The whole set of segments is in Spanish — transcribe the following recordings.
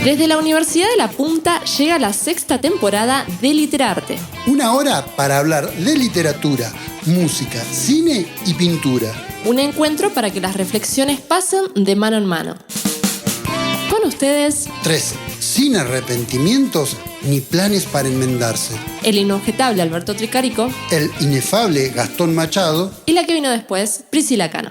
Desde la Universidad de La Punta llega la 6ª temporada de Literarte. Una hora para hablar de literatura, música, cine y pintura. Un encuentro para que las reflexiones pasen de mano en mano. Con ustedes, 13. Sin arrepentimientos ni planes para enmendarse. el inobjetable Alberto Tricarico El inefable Gastón Machado. y la que vino después, Priscila Cano.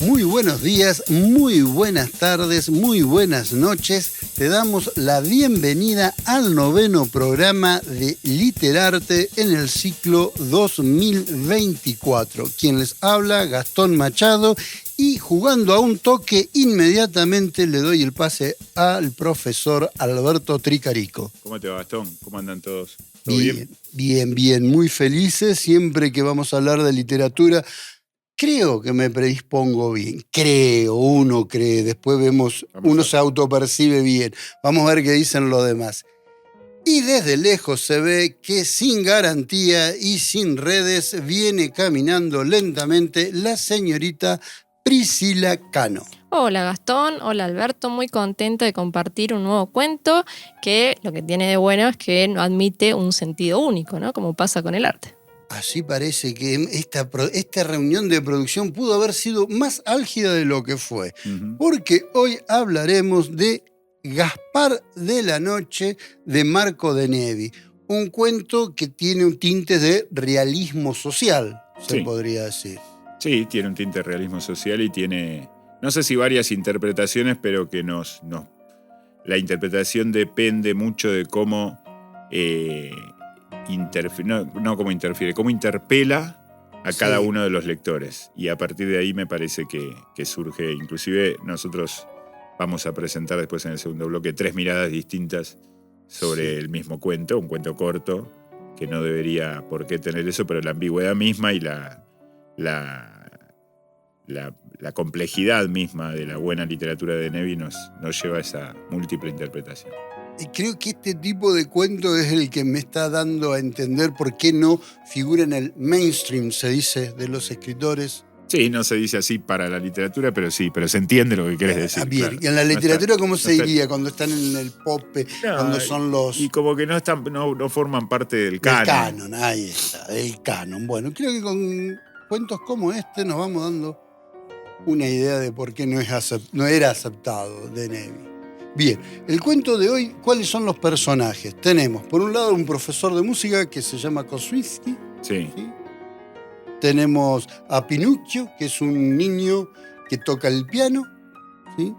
Muy buenos días, muy buenas tardes, muy buenas noches. Te damos la bienvenida al 9º programa de Literarte en el ciclo 2024. Quien les habla, Gastón Machado, y jugando a un toque, inmediatamente le doy el pase al profesor Alberto Tricarico. ¿Cómo te va, Gastón? ¿Cómo andan todos? ¿Todo bien? Bien, muy felices. Siempre que vamos a hablar de literatura, creo que me predispongo bien. Uno cree, después vemos, uno se autopercibe bien. Vamos a ver qué dicen los demás. Y desde lejos se ve que sin garantía y sin redes viene caminando lentamente la señorita Priscila Cano. Hola Gastón, hola Alberto, muy contenta de compartir un nuevo cuento que lo que tiene de bueno es que no admite un sentido único, ¿no? Como pasa con el arte. Así parece que esta reunión de producción pudo haber sido más álgida de lo que fue, porque hoy hablaremos de Gaspar de la Noche de Marco de Nevi, un cuento que tiene un tinte de realismo social, se podría decir. Sí, tiene un tinte de realismo social y tiene, no sé si varias interpretaciones, pero que la interpretación depende mucho de cómo cómo interpela a cada uno de los lectores. Y a partir de ahí me parece que surge, inclusive nosotros vamos a presentar después en el segundo bloque 3 miradas distintas sobre el mismo cuento, un cuento corto, que no debería por qué tener eso, pero la ambigüedad misma y la complejidad misma de la buena literatura de Nevi nos lleva a esa múltiple interpretación. Y creo que este tipo de cuento es el que me está dando a entender por qué no figura en el mainstream, se dice, de los escritores. Sí, no se dice así para la literatura, pero sí, pero se entiende lo que querés decir. Bien, claro. ¿Y en la literatura cómo se diría cuando están en el pop, cuando son los...? Y como que no forman parte del canon. El canon, ahí está, el canon. Bueno, creo que con cuentos como este nos vamos dando una idea de por qué no era aceptado de Nevi. Bien, el cuento de hoy, ¿cuáles son los personajes? Tenemos, por un lado, un profesor de música que se llama Kosminski. Sí. Tenemos a Pinuccio, que es un niño que toca el piano. ¿Sí?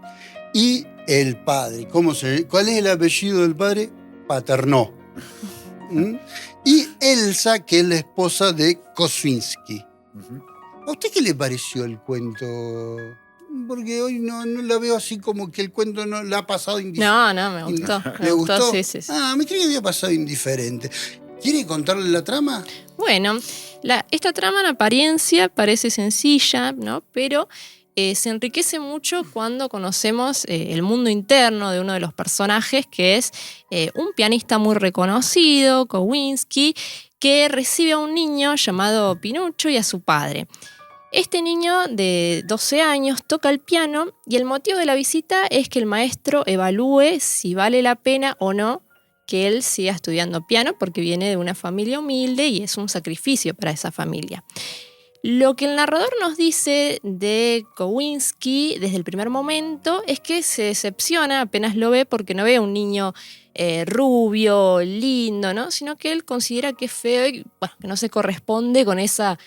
Y el padre. ¿Cuál es el apellido del padre? Paternò. Y Elsa, que es la esposa de Kosminski. ¿A usted qué le pareció el cuento? Porque hoy no la veo así como que el cuento no la ha pasado indiferente. No, me gustó. ¿Le gustó? Sí. Me creí que había pasado indiferente. ¿Quiere contarle la trama? Bueno, esta trama en apariencia parece sencilla, ¿no? Pero se enriquece mucho cuando conocemos el mundo interno de uno de los personajes, que es un pianista muy reconocido, Kosminski, que recibe a un niño llamado Pinuccio y a su padre. Este niño de 12 años toca el piano y el motivo de la visita es que el maestro evalúe si vale la pena o no que él siga estudiando piano porque viene de una familia humilde y es un sacrificio para esa familia. Lo que el narrador nos dice de Kosminski desde el primer momento es que se decepciona apenas lo ve porque no ve a un niño rubio, lindo, ¿no? Sino que él considera que es feo y que no se corresponde con esa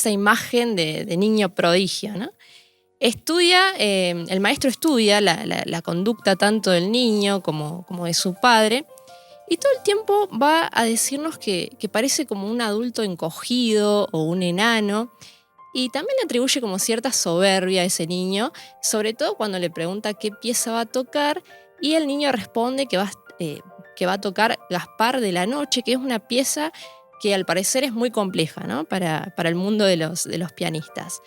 imagen de niño prodigio, ¿no? El maestro estudia la conducta tanto del niño como de su padre y todo el tiempo va a decirnos que parece como un adulto encogido o un enano y también le atribuye como cierta soberbia a ese niño, sobre todo cuando le pregunta qué pieza va a tocar y el niño responde que va a tocar Gaspar de la Noche, que es una pieza que al parecer es muy compleja, ¿no? para el mundo de los pianistas.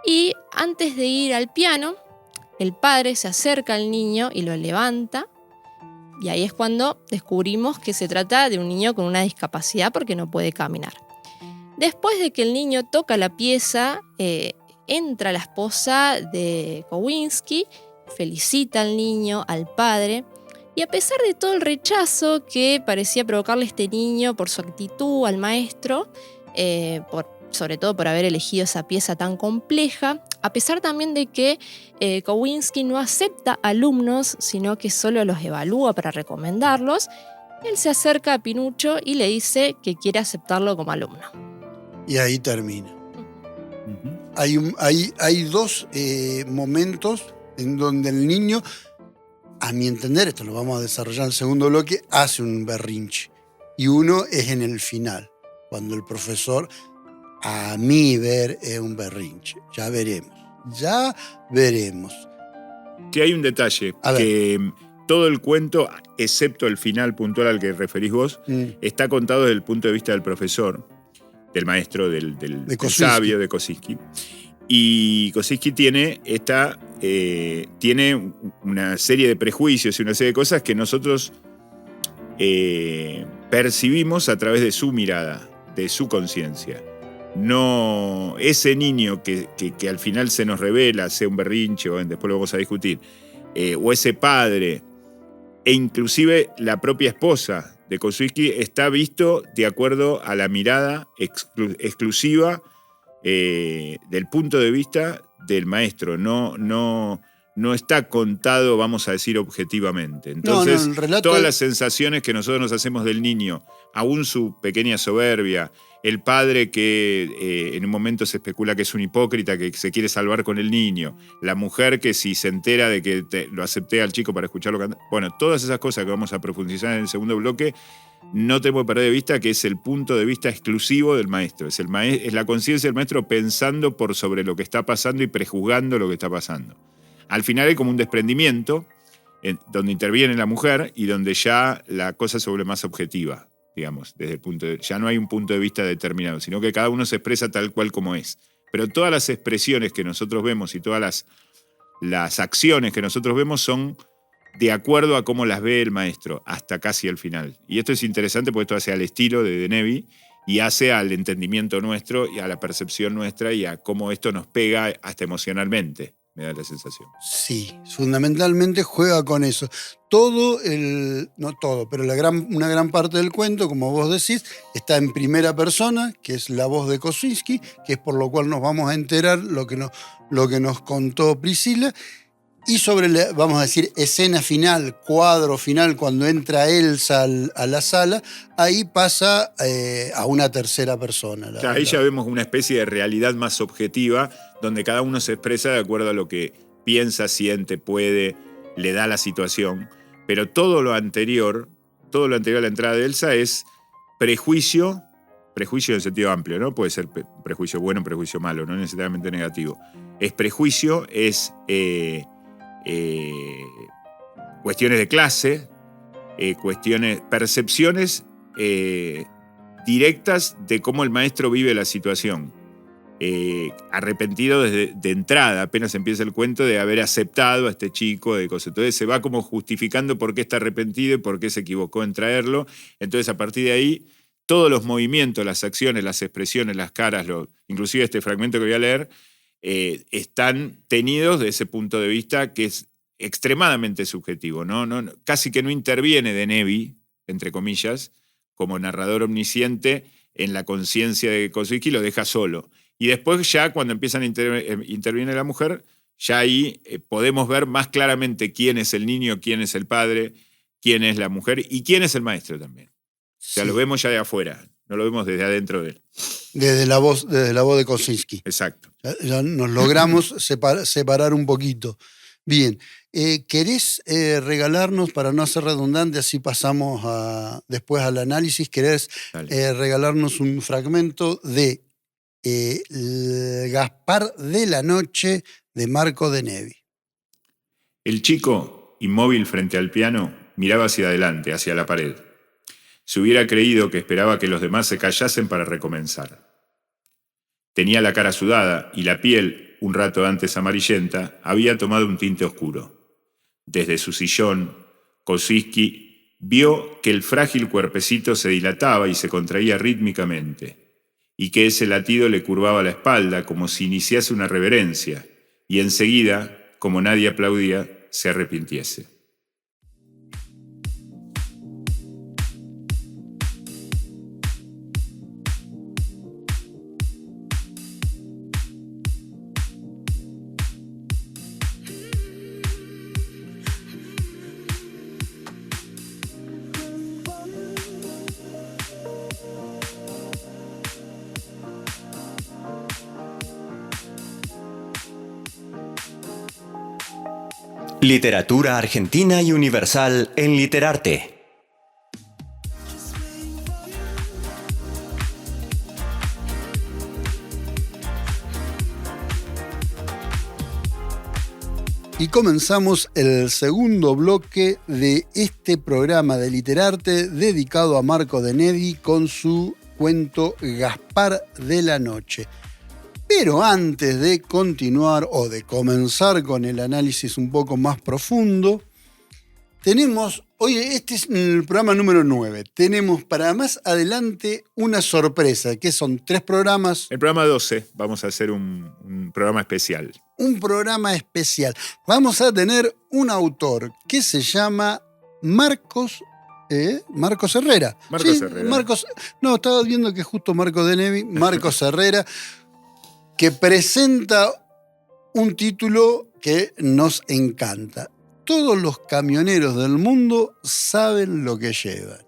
Y antes de ir al piano, el padre se acerca al niño y lo levanta, y ahí es cuando descubrimos que se trata de un niño con una discapacidad porque no puede caminar. Después de que el niño toca la pieza, entra la esposa de Kowinski, felicita al niño, al padre, y a pesar de todo el rechazo que parecía provocarle este niño por su actitud al maestro, sobre todo por haber elegido esa pieza tan compleja, a pesar también de que Kowinski no acepta alumnos, sino que solo los evalúa para recomendarlos, él se acerca a Pinuccio y le dice que quiere aceptarlo como alumno. Y ahí termina. Hay dos momentos en donde el niño, a mi entender, esto lo vamos a desarrollar en el segundo bloque, hace un berrinche. Y uno es en el final, cuando el profesor, a mi ver, es un berrinche. Ya veremos. Que hay un detalle, que todo el cuento, excepto el final puntual al que referís vos, está contado desde el punto de vista del profesor, del maestro, del sabio, de Kosinski. Y Kosinski tiene una serie de prejuicios y una serie de cosas que nosotros percibimos a través de su mirada, de su conciencia. No, ese niño que al final se nos revela, sea un berrinche, o después lo vamos a discutir, o ese padre, e inclusive la propia esposa de Kosinski, está visto de acuerdo a la mirada exclusiva del punto de vista del maestro. No está contado, vamos a decir, objetivamente. Entonces, el relato todas las sensaciones que nosotros nos hacemos del niño, aún su pequeña soberbia, el padre que en un momento se especula que es un hipócrita, que se quiere salvar con el niño, la mujer que si se entera de que lo acepté al chico para escucharlo cantar. Bueno, todas esas cosas que vamos a profundizar en el segundo bloque, no tenemos que perder de vista que es el punto de vista exclusivo del maestro. Es la conciencia del maestro pensando por sobre lo que está pasando y prejuzgando lo que está pasando. Al final hay como un desprendimiento donde interviene la mujer y donde ya la cosa se vuelve más objetiva, digamos, desde el punto ya no hay un punto de vista determinado, sino que cada uno se expresa tal cual como es. Pero todas las expresiones que nosotros vemos y todas las acciones que nosotros vemos son de acuerdo a cómo las ve el maestro, hasta casi el final. Y esto es interesante porque esto hace al estilo de Nevi y hace al entendimiento nuestro y a la percepción nuestra y a cómo esto nos pega hasta emocionalmente, me da la sensación. Sí, fundamentalmente juega con eso. No todo, pero una gran parte del cuento, como vos decís, está en primera persona, que es la voz de Kosinski, que es por lo cual nos vamos a enterar lo que nos contó Priscila. Y sobre, vamos a decir, escena final, cuadro final, cuando entra Elsa a la sala, ahí pasa a una tercera persona. Ahí ya vemos una especie de realidad más objetiva, donde cada uno se expresa de acuerdo a lo que piensa, siente, puede, le da la situación. Pero todo lo anterior a la entrada de Elsa es prejuicio en sentido amplio, ¿no? Puede ser prejuicio bueno, prejuicio malo, no necesariamente negativo. Es prejuicio, es cuestiones de clase, percepciones directas de cómo el maestro vive la situación. Arrepentido de entrada, apenas empieza el cuento, de haber aceptado a este chico, de cosas. Entonces se va como justificando por qué está arrepentido y por qué se equivocó en traerlo. Entonces a partir de ahí, todos los movimientos, las acciones, las expresiones, las caras, inclusive este fragmento que voy a leer, están tenidos de ese punto de vista que es extremadamente subjetivo, ¿no? Casi que no interviene de Nevi, entre comillas, como narrador omnisciente en la conciencia de Kosinski, lo deja solo. Y después ya cuando empiezan a interviene la mujer, ya ahí podemos ver más claramente quién es el niño, quién es el padre, quién es la mujer y quién es el maestro también. O sea, lo vemos ya de afuera, no lo vemos desde adentro de él. Desde la voz de Kosinski. Exacto. Ya nos logramos separar un poquito. Bien, ¿querés regalarnos, para no ser redundante, así pasamos después al análisis, querés regalarnos un fragmento de el Gaspar de la Noche de Marco de Nevi? El chico, inmóvil frente al piano, miraba hacia adelante, hacia la pared. Se hubiera creído que esperaba que los demás se callasen para recomenzar. Tenía la cara sudada y la piel, un rato antes amarillenta, había tomado un tinte oscuro. Desde su sillón, Kosinski vio que el frágil cuerpecito se dilataba y se contraía rítmicamente, y que ese latido le curvaba la espalda como si iniciase una reverencia, y enseguida, como nadie aplaudía, se arrepintiese. Literatura argentina y universal en Literarte. Y comenzamos el segundo bloque de este programa de Literarte dedicado a Marco de Nevi con su cuento Gaspar de la Noche. Pero antes de continuar o de comenzar con el análisis un poco más profundo, tenemos, hoy este es el programa número 9, tenemos para más adelante una sorpresa, que son 3 programas. El programa 12 vamos a hacer un programa especial. Un programa especial. Vamos a tener un autor que se llama Marcos Herrera. Marcos Herrera. No, estaba viendo que justo Marco de Nevi, Marcos Herrera, que presenta un título que nos encanta. Todos los camioneros del mundo saben lo que llevan.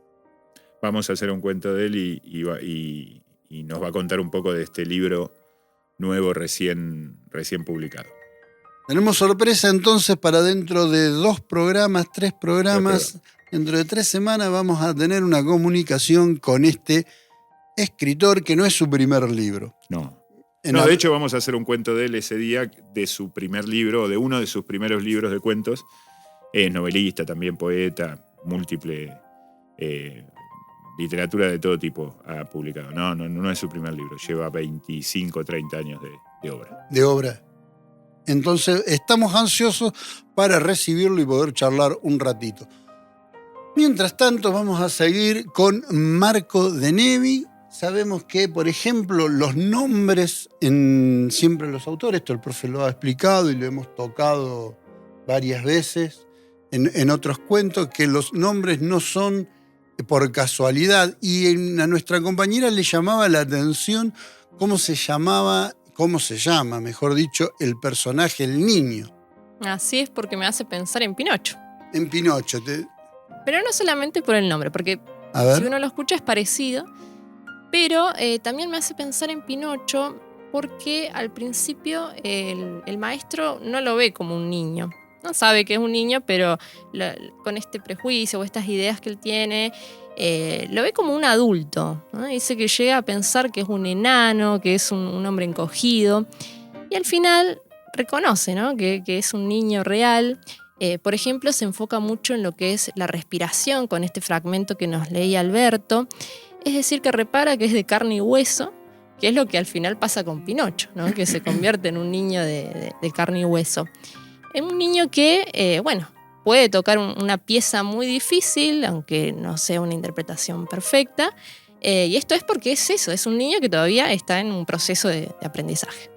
Vamos a hacer un cuento de él y nos va a contar un poco de este libro nuevo recién publicado. Tenemos sorpresa entonces para dentro de 2 programas, 3 programas. Dentro de 3 semanas vamos a tener una comunicación con este escritor que no es su primer libro. No, de hecho vamos a hacer un cuento de él ese día, de su primer libro, de uno de sus primeros libros de cuentos. Es novelista, también poeta, múltiple literatura de todo tipo ha publicado. No es su primer libro, lleva 25, 30 años de obra. De obra. Entonces estamos ansiosos para recibirlo y poder charlar un ratito. Mientras tanto vamos a seguir con Marco de Nevi. Sabemos que, por ejemplo, los nombres siempre los autores, esto el profe lo ha explicado y lo hemos tocado varias veces en otros cuentos, que los nombres no son por casualidad. Y a nuestra compañera le llamaba la atención cómo se llama, mejor dicho, el personaje, el niño. Así es, porque me hace pensar en Pinocho. En Pinocho. Pero no solamente por el nombre, porque si uno lo escucha es parecido. Pero también me hace pensar en Pinocho porque al principio el maestro no lo ve como un niño. No sabe que es un niño, pero con este prejuicio o estas ideas que él tiene, lo ve como un adulto, ¿no? Dice que llega a pensar que es un enano, que es un hombre encogido. Y al final reconoce, ¿no? que es un niño real. Por ejemplo, se enfoca mucho en lo que es la respiración con este fragmento que nos leía Alberto. Es decir, que repara que es de carne y hueso, que es lo que al final pasa con Pinocho, ¿no? Que se convierte en un niño de carne y hueso. Es un niño que, puede tocar una pieza muy difícil, aunque no sea una interpretación perfecta. Y esto es porque es eso, es un niño que todavía está en un proceso de aprendizaje.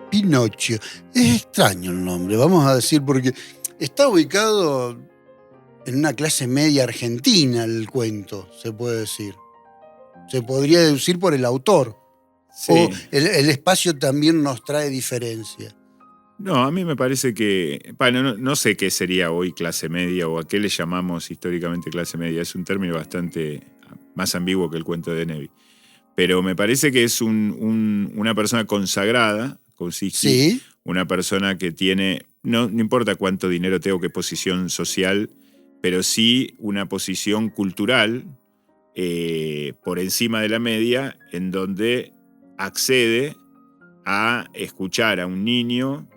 Pinocho. Es extraño el nombre, vamos a decir, porque está ubicado en una clase media argentina el cuento, se puede decir. Se podría deducir por el autor. Sí. O el espacio también nos trae diferencia. No, a mí me parece que... no sé qué sería hoy clase media o a qué le llamamos históricamente clase media. Es un término bastante más ambiguo que el cuento de Nevi. Pero me parece que es una persona consagrada, ¿sí? Una persona que tiene... No importa cuánto dinero tenga o qué posición social, pero sí una posición cultural por encima de la media, en donde accede a escuchar a un niño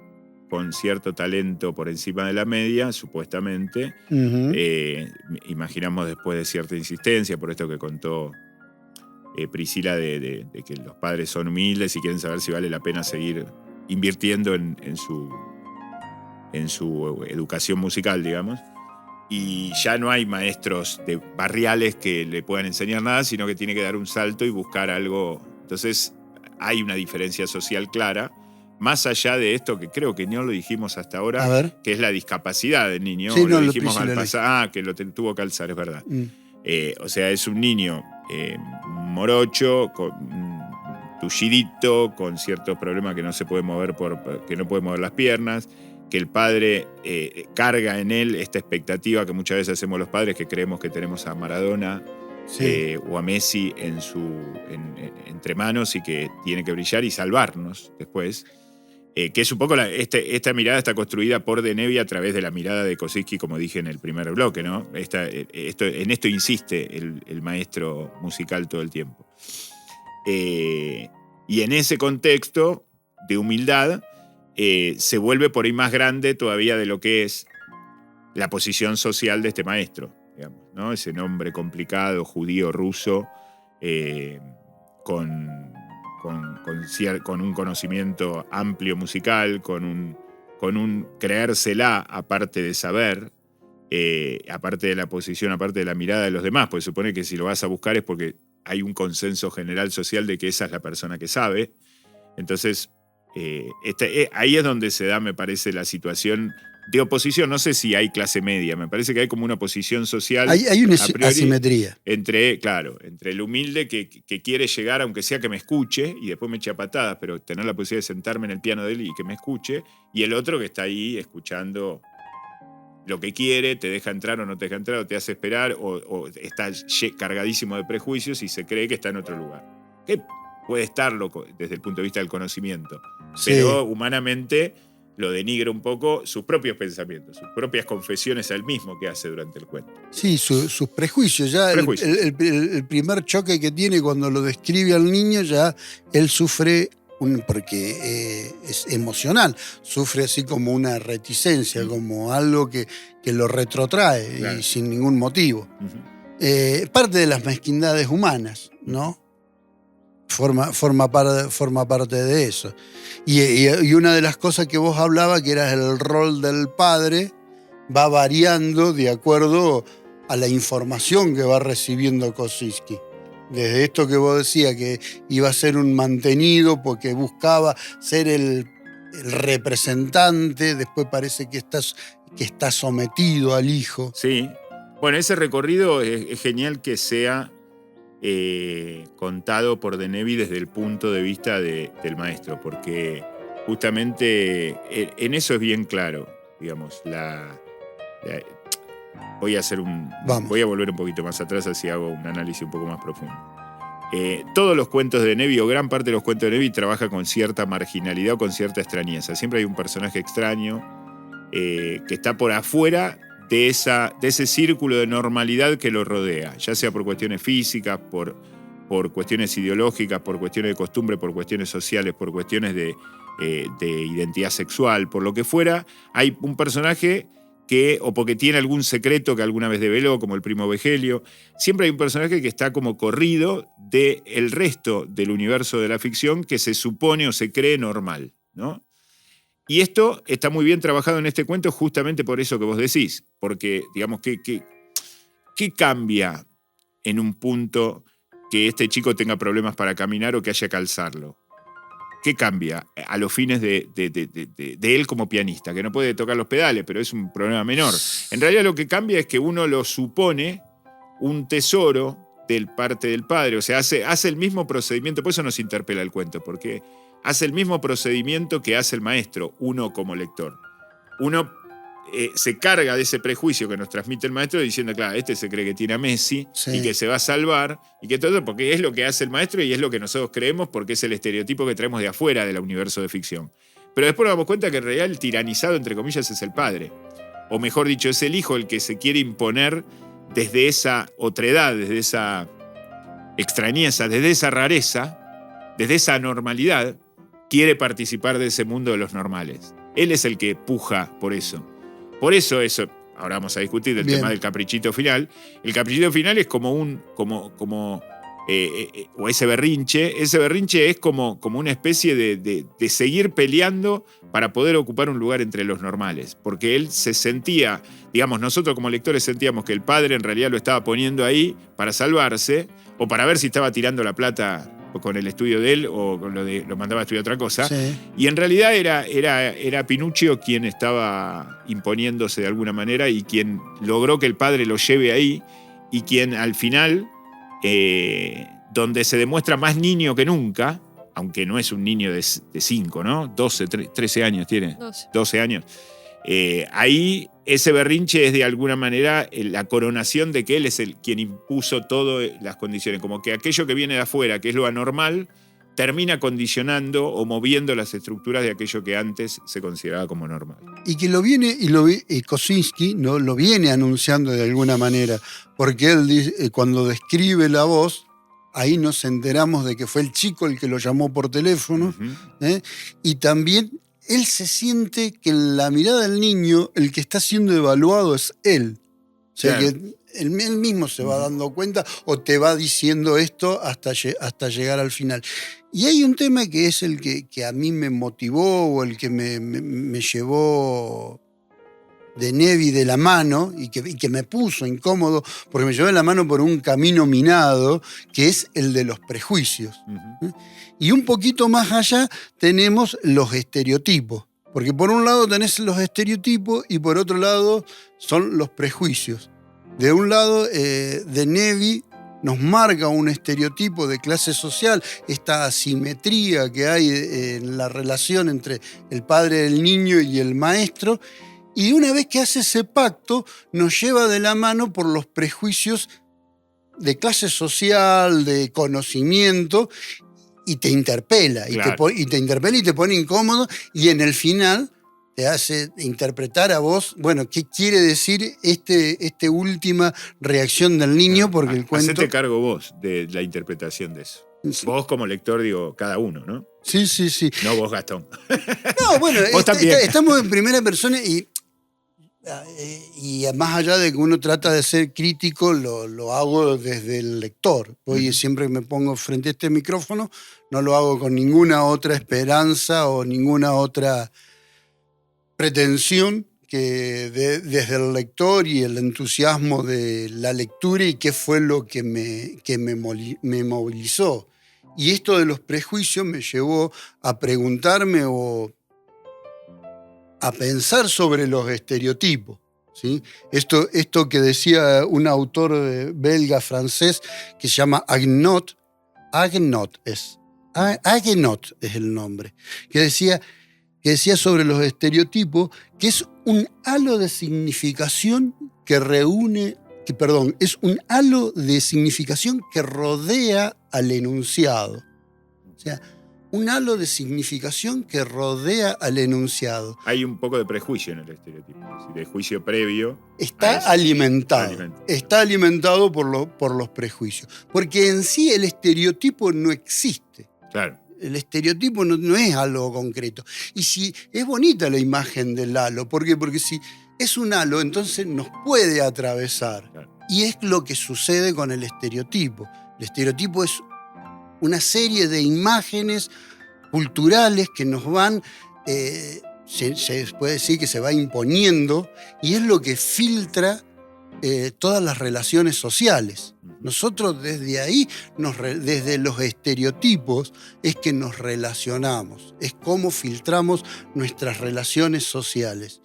con cierto talento por encima de la media, supuestamente. Uh-huh. Imaginamos después de cierta insistencia, por esto que contó Priscila, de que los padres son humildes y quieren saber si vale la pena seguir invirtiendo en su educación musical, digamos. Y ya no hay maestros barriales que le puedan enseñar nada, sino que tiene que dar un salto y buscar algo Entonces hay una diferencia social clara, más allá de esto que creo que no lo dijimos hasta A ahora, ver. que es la discapacidad del niño. Sí, no, lo lo dijimos al principio pasar, que tuvo que alzar, es verdad. Mm. O sea, es un niño morocho, tullidito, con ciertos problemas que no se puede mover que no puede mover las piernas, que el padre carga en él esta expectativa que muchas veces hacemos los padres, que creemos que tenemos a Maradona o a Messi entre manos y que tiene que brillar y salvarnos después. Que es un poco esta mirada está construida por De Nevi a través de la mirada de Kosinski, como dije en el primer bloque, ¿no? En esto insiste el maestro musical todo el tiempo. Y en ese contexto de humildad se vuelve por ahí más grande todavía de lo que es la posición social de este maestro, digamos, ¿no? Ese nombre complicado, judío, ruso, con un conocimiento amplio musical, con un creérsela aparte de saber, aparte de la posición, aparte de la mirada de los demás, porque supone que si lo vas a buscar es porque hay un consenso general social de que esa es la persona que sabe. Entonces, ahí es donde se da, me parece, la situación de oposición. No sé si hay clase media, me parece que hay como una oposición social. Hay una a priori, asimetría. entre el humilde que quiere llegar, aunque sea que me escuche, y después me eche a patadas, pero tener la posibilidad de sentarme en el piano de él y que me escuche, y el otro que está ahí escuchando lo que quiere, te deja entrar o no te deja entrar, o te hace esperar, o está cargadísimo de prejuicios y se cree que está en otro lugar. Que puede estarlo desde el punto de vista del conocimiento, pero humanamente lo denigra un poco sus propios pensamientos, sus propias confesiones a él mismo que hace durante el cuento. Sí, sus prejuicios. Ya el primer choque que tiene cuando lo describe al niño, ya él sufre, porque es emocional, sufre así como una reticencia, como algo que lo retrotrae, claro, y sin ningún motivo. Parte de las mezquindades humanas, ¿no? Forma parte de eso. Y una de las cosas que vos hablabas, que era el rol del padre, va variando de acuerdo a la información que va recibiendo Kosinski. Desde esto que vos decías, que iba a ser un mantenido porque buscaba ser el representante, después parece que está sometido al hijo. Sí. Bueno, ese recorrido es genial que sea contado por De Nevi desde el punto de vista del maestro, porque justamente en eso es bien claro, digamos, voy a volver un poquito más atrás, así hago un análisis un poco más profundo. Todos los cuentos de De Nevi, o gran parte de los cuentos de De Nevi, trabaja con cierta marginalidad o con cierta extrañeza. Siempre hay un personaje extraño que está por afuera de ese círculo de normalidad que lo rodea, ya sea por cuestiones físicas, por cuestiones ideológicas, por cuestiones de costumbre, por cuestiones sociales, por cuestiones de identidad sexual, por lo que fuera. Hay un personaje o porque tiene algún secreto que alguna vez develó, como el primo Vegelio. Siempre hay un personaje que está como corrido del resto del universo de la ficción que se supone o se cree normal, ¿no? Y esto está muy bien trabajado en este cuento justamente por eso que vos decís, porque, digamos, ¿qué cambia en un punto que este chico tenga problemas para caminar o que haya que alzarlo? ¿Qué cambia a los fines de él como pianista? Que no puede tocar los pedales, pero es un problema menor. En realidad lo que cambia es que uno lo supone un tesoro del parte del padre, o sea, hace el mismo procedimiento, por eso nos interpela el cuento, porque hace el mismo procedimiento que hace el maestro, uno como lector. Uno se carga de ese prejuicio que nos transmite el maestro diciendo, claro, este se cree que tiene a Messi, sí, y que se va a salvar, y que todo, porque es lo que hace el maestro y es lo que nosotros creemos porque es el estereotipo que traemos de afuera del universo de ficción. Pero después nos damos cuenta que en realidad el tiranizado, entre comillas, es el padre. O mejor dicho, es el hijo el que se quiere imponer desde esa otredad, desde esa extrañeza, desde esa rareza, desde esa anormalidad, quiere participar de ese mundo de los normales. Él es el que puja por eso. Por eso, ahora vamos a discutir del tema del caprichito final. El caprichito final es como o ese berrinche. Ese berrinche es como una especie de seguir peleando para poder ocupar un lugar entre los normales. Porque él se sentía, digamos, nosotros como lectores sentíamos que el padre en realidad lo estaba poniendo ahí para salvarse o para ver si estaba tirando la plata con el estudio de él o con lo mandaba a estudiar otra cosa. Sí. Y en realidad era Pinuccio quien estaba imponiéndose de alguna manera y quien logró que el padre lo lleve ahí y quien al final, donde se demuestra más niño que nunca, aunque no es un niño de 5, ¿no? 13 años tiene. 12 años. Ahí ese berrinche es de alguna manera la coronación de que él es quien impuso todas las condiciones. Como que aquello que viene de afuera, que es lo anormal, termina condicionando o moviendo las estructuras de aquello que antes se consideraba como normal. Y que y Kosinski, ¿no?, lo viene anunciando de alguna manera, porque él dice, cuando describe la voz, ahí nos enteramos de que fue el chico el que lo llamó por teléfono, y también él se siente que en la mirada del niño el que está siendo evaluado es él. O sea, claro, que él mismo se va dando cuenta o te va diciendo esto hasta llegar al final. Y hay un tema que es el que a mí me motivó o el que me llevó de Nevi de la mano y que me puso incómodo porque me llevó de la mano por un camino minado, que es el de los prejuicios. Y un poquito más allá tenemos los estereotipos, porque por un lado tenés los estereotipos y por otro lado son los prejuicios. De un lado, de Nevi nos marca un estereotipo de clase social, esta asimetría que hay en la relación entre el padre del niño y el maestro, y una vez que hace ese pacto nos lleva de la mano por los prejuicios de clase social, de conocimiento, y te interpela, claro. y te interpela y te pone incómodo, y en el final te hace interpretar a vos, bueno, qué quiere decir esta última reacción del niño, porque el cuento... Hacete cargo vos de la interpretación de eso. Sí. Vos como lector, digo, cada uno, ¿no? Sí. No vos, Gastón. No, bueno, estamos en primera persona y más allá de que uno trata de ser crítico, lo hago desde el lector. Hoy siempre que me pongo frente a este micrófono, no lo hago con ninguna otra esperanza o ninguna otra pretensión que desde el lector y el entusiasmo de la lectura y qué fue lo que me movilizó. Y esto de los prejuicios me llevó a preguntarme o a pensar sobre los estereotipos, ¿sí? Esto que decía un autor belga francés que se llama Aguenot es el nombre, que decía sobre los estereotipos que es un halo de significación es un halo de significación que rodea al enunciado. O sea, un halo de significación que rodea al enunciado. Hay un poco de prejuicio en el estereotipo, de juicio previo. Está alimentado. Está alimentado por los prejuicios. Porque en sí el estereotipo no existe. Claro. El estereotipo no es algo concreto. Y si es bonita la imagen del halo, ¿por qué? Porque si es un halo, entonces nos puede atravesar. Claro. Y es lo que sucede con el estereotipo. El estereotipo es una serie de imágenes culturales que nos van, se puede decir que se va imponiendo, y es lo que filtra todas las relaciones sociales. Nosotros desde ahí, desde los estereotipos, es que nos relacionamos, es cómo filtramos nuestras relaciones sociales.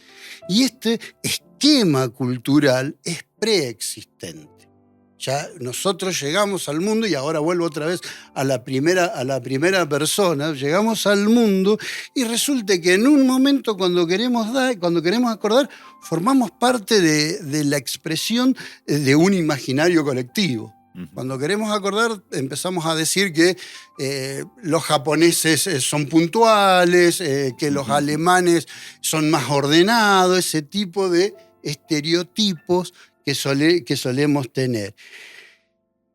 Y este esquema cultural es preexistente. Ya nosotros llegamos al mundo, y ahora vuelvo otra vez a la primera persona, llegamos al mundo y resulta que en un momento cuando queremos acordar, formamos parte de la expresión de un imaginario colectivo. Cuando queremos acordar, empezamos a decir que los japoneses son puntuales, que los alemanes son más ordenados, ese tipo de estereotipos que solemos tener.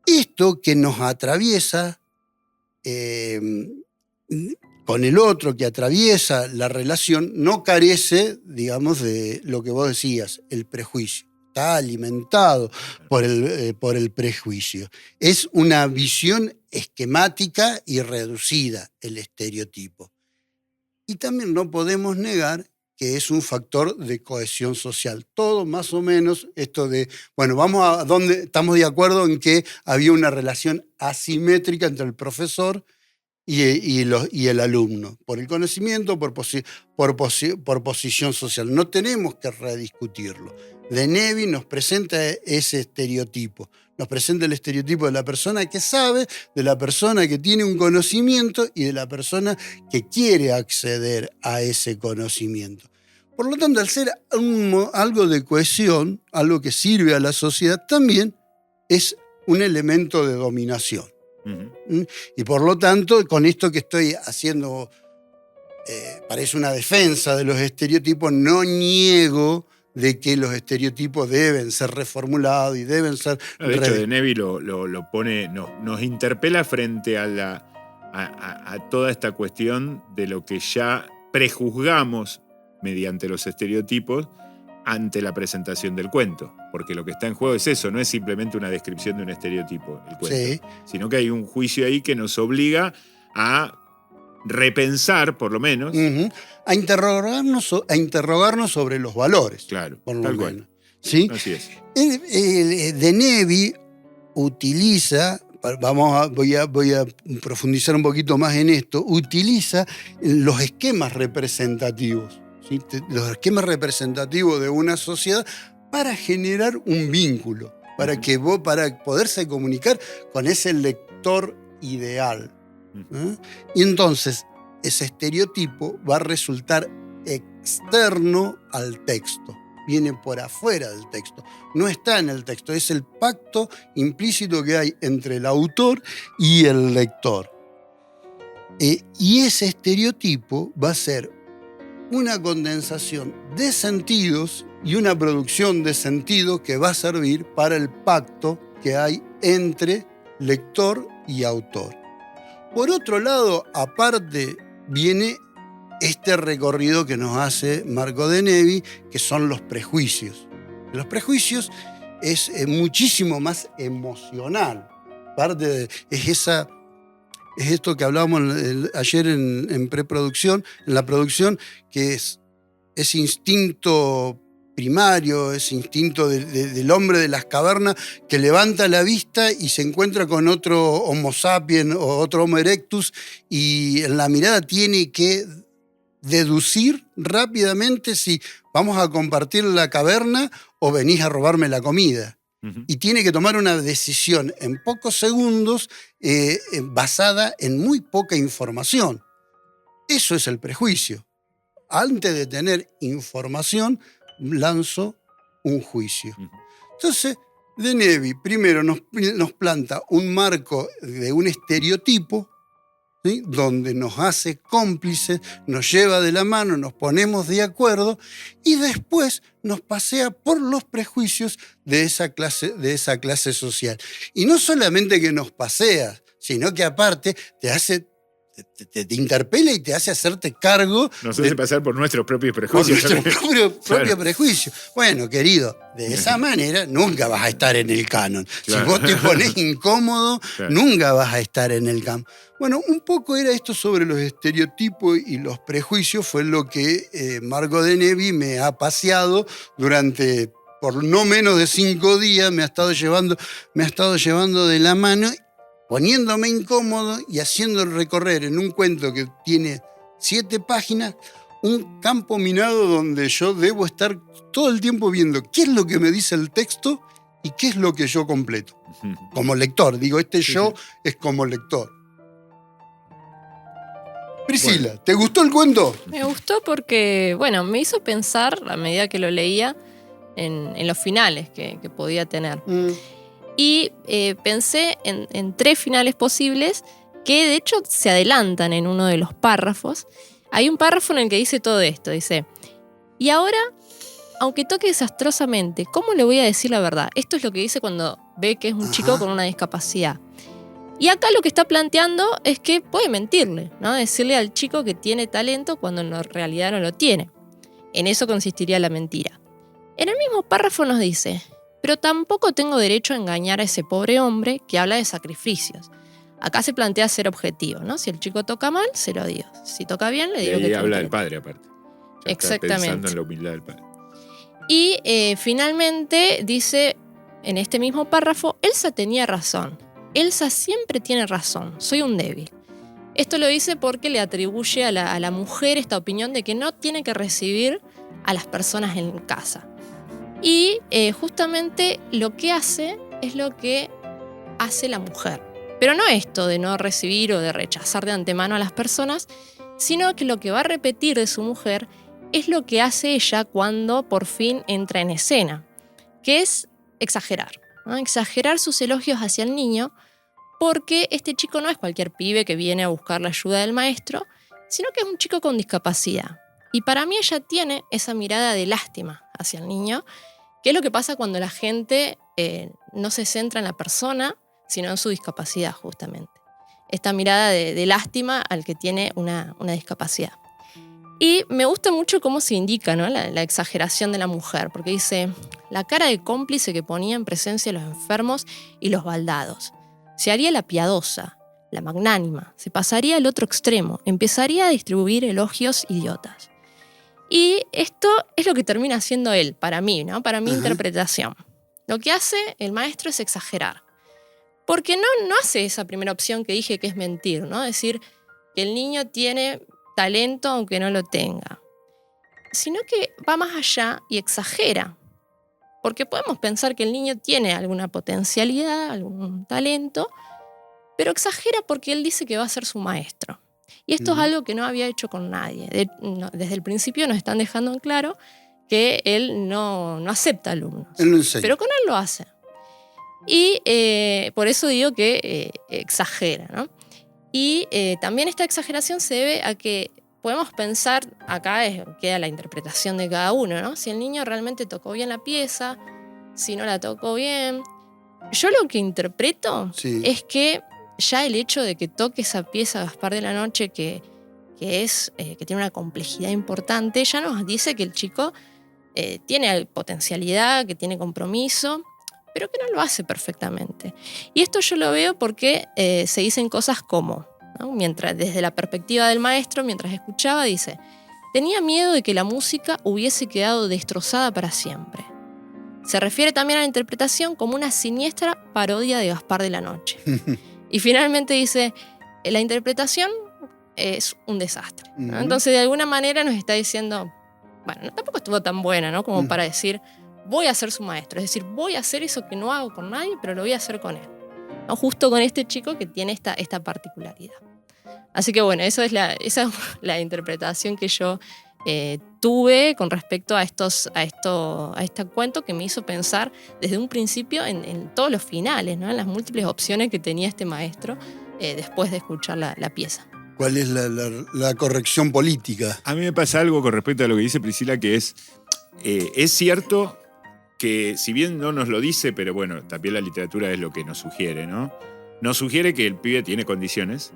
Esto que nos atraviesa con el otro, que atraviesa la relación, no carece, digamos, de lo que vos decías, el prejuicio. Está alimentado por el prejuicio. Es una visión esquemática y reducida, el estereotipo. Y también no podemos negar que es un factor de cohesión social. Todo más o menos esto de, bueno, vamos a donde estamos de acuerdo en que había una relación asimétrica entre el profesor y el alumno, por el conocimiento, por posición social. No tenemos que rediscutirlo. Denevi nos presenta ese estereotipo. Nos presenta el estereotipo de la persona que sabe, de la persona que tiene un conocimiento y de la persona que quiere acceder a ese conocimiento. Por lo tanto, al ser algo de cohesión, algo que sirve a la sociedad, también es un elemento de dominación. Y por lo tanto, con esto que estoy haciendo, parece una defensa de los estereotipos, no niego de que los estereotipos deben ser reformulados y deben ser... De hecho, Denevi lo pone, nos interpela frente a toda esta cuestión de lo que ya prejuzgamos mediante los estereotipos ante la presentación del cuento. Porque lo que está en juego es eso, no es simplemente una descripción de un estereotipo, el cuento, sí, sino que hay un juicio ahí que nos obliga a repensar, por lo menos. A interrogarnos sobre los valores. Claro, por lo tal menos. cual. ¿Sí? Así es. Denevi utiliza, voy a profundizar un poquito más en esto, utiliza los esquemas representativos. ¿Sí? Los esquemas representativos de una sociedad para generar un vínculo, para poderse comunicar con ese lector ideal. Y entonces ese estereotipo va a resultar externo al texto, viene por afuera del texto, no está en el texto, es el pacto implícito que hay entre el autor y el lector. Y ese estereotipo va a ser una condensación de sentidos y una producción de sentidos que va a servir para el pacto que hay entre lector y autor. Por otro lado, aparte, viene este recorrido que nos hace Marco Denevi, que son los prejuicios. Los prejuicios es muchísimo más emocional. Es esto que hablábamos ayer en preproducción, en la producción, que es instinto primario, ese instinto del hombre de las cavernas que levanta la vista y se encuentra con otro Homo sapiens o otro Homo erectus y en la mirada tiene que deducir rápidamente si vamos a compartir la caverna o venís a robarme la comida. Y tiene que tomar una decisión en pocos segundos basada en muy poca información. Eso es el prejuicio. Antes de tener información, lanzo un juicio. Entonces, Denevi primero nos planta un marco de un estereotipo, ¿sí? Donde nos hace cómplices, nos lleva de la mano, nos ponemos de acuerdo y después nos pasea por los prejuicios de esa clase social. Y no solamente que nos pasea, sino que aparte te hace... Te interpela y te hace hacerte cargo. Nos hace pasar por nuestros propios prejuicios. Por nuestros propios prejuicios. Bueno, querido, de esa manera nunca vas a estar en el canon. Claro. Si vos te pones incómodo, claro, nunca vas a estar en el canon. Bueno, un poco era esto sobre los estereotipos y los prejuicios, fue lo que Marco Denevi me ha paseado durante por no menos de 5 días, me ha estado llevando de la mano, poniéndome incómodo y haciendo recorrer en un cuento que tiene 7 páginas, un campo minado donde yo debo estar todo el tiempo viendo qué es lo que me dice el texto y qué es lo que yo completo. Como lector, digo, yo es como lector. Priscila, bueno, ¿te gustó el cuento? Me gustó porque, bueno, me hizo pensar, a medida que lo leía, en los finales que podía tener. Y pensé en 3 finales posibles que de hecho se adelantan en uno de los párrafos. Hay un párrafo en el que dice todo esto, dice: y ahora, aunque toque desastrosamente, ¿cómo le voy a decir la verdad? Esto es lo que dice cuando ve que es un chico con una discapacidad. Y acá lo que está planteando es que puede mentirle, ¿no? Decirle al chico que tiene talento cuando en realidad no lo tiene. En eso consistiría la mentira. En el mismo párrafo nos dice: pero tampoco tengo derecho a engañar a ese pobre hombre que habla de sacrificios. Acá se plantea ser objetivo, ¿no? Si el chico toca mal, se lo digo. Si toca bien, le digo que... Y habla del padre, aparte. Está pensando Exactamente. en la humildad del padre. Y finalmente dice en este mismo párrafo, Elsa tenía razón. Elsa siempre tiene razón. Soy un débil. Esto lo dice porque le atribuye a la mujer esta opinión de que no tiene que recibir a las personas en casa. Y justamente lo que hace es lo que hace la mujer. Pero no esto de no recibir o de rechazar de antemano a las personas, sino que lo que va a repetir de su mujer es lo que hace ella cuando por fin entra en escena, que es exagerar, ¿no? Exagerar sus elogios hacia el niño, porque este chico no es cualquier pibe que viene a buscar la ayuda del maestro, sino que es un chico con discapacidad. Y para mí ella tiene esa mirada de lástima hacia el niño, que es lo que pasa cuando la gente no se centra en la persona, sino en su discapacidad justamente. Esta mirada de lástima al que tiene una discapacidad. Y me gusta mucho cómo se indica, ¿no? la exageración de la mujer, porque dice, la cara de cómplice que ponía en presencia de los enfermos y los baldados. Se haría la piadosa, la magnánima, se pasaría al otro extremo, empezaría a distribuir elogios idiotas. Y esto es lo que termina haciendo él, para mí, ¿no? Para mi interpretación. Lo que hace el maestro es exagerar. Porque no hace esa primera opción que dije que es mentir, ¿no? Decir que el niño tiene talento aunque no lo tenga. Sino que va más allá y exagera. Porque podemos pensar que el niño tiene alguna potencialidad, algún talento, pero exagera porque él dice que va a ser su maestro. Y esto es algo que no había hecho con nadie. Desde el principio nos están dejando en claro que él no acepta alumnos. Él lo enseña. Pero con él lo hace. Y por eso digo que exagera, ¿no? Y también esta exageración se debe a que podemos pensar, acá queda la interpretación de cada uno, ¿no? Si el niño realmente tocó bien la pieza, si no la tocó bien. Yo lo que interpreto es que ya el hecho de que toque esa pieza Gaspar de la Noche, que tiene una complejidad importante, ya nos dice que el chico tiene potencialidad, que tiene compromiso, pero que no lo hace perfectamente. Y esto yo lo veo porque se dicen cosas como, ¿no? Mientras, desde la perspectiva del maestro, mientras escuchaba, dice, tenía miedo de que la música hubiese quedado destrozada para siempre. Se refiere también a la interpretación como una siniestra parodia de Gaspar de la Noche. Y finalmente dice, la interpretación es un desastre, ¿no? Entonces, de alguna manera nos está diciendo, bueno, tampoco estuvo tan buena, ¿no? Como para decir, voy a ser su maestro. Es decir, voy a hacer eso que no hago con nadie, pero lo voy a hacer con él, ¿no? Justo con este chico que tiene esta particularidad. Así que bueno, esa es la interpretación que yo tuve con respecto a este cuento, que me hizo pensar desde un principio en todos los finales, ¿no? En las múltiples opciones que tenía este maestro después de escuchar la pieza. ¿Cuál es la corrección política? A mí me pasa algo con respecto a lo que dice Priscila, que es cierto que, si bien no nos lo dice, pero bueno, también la literatura es lo que nos sugiere, ¿no? Nos sugiere que el pibe tiene condiciones,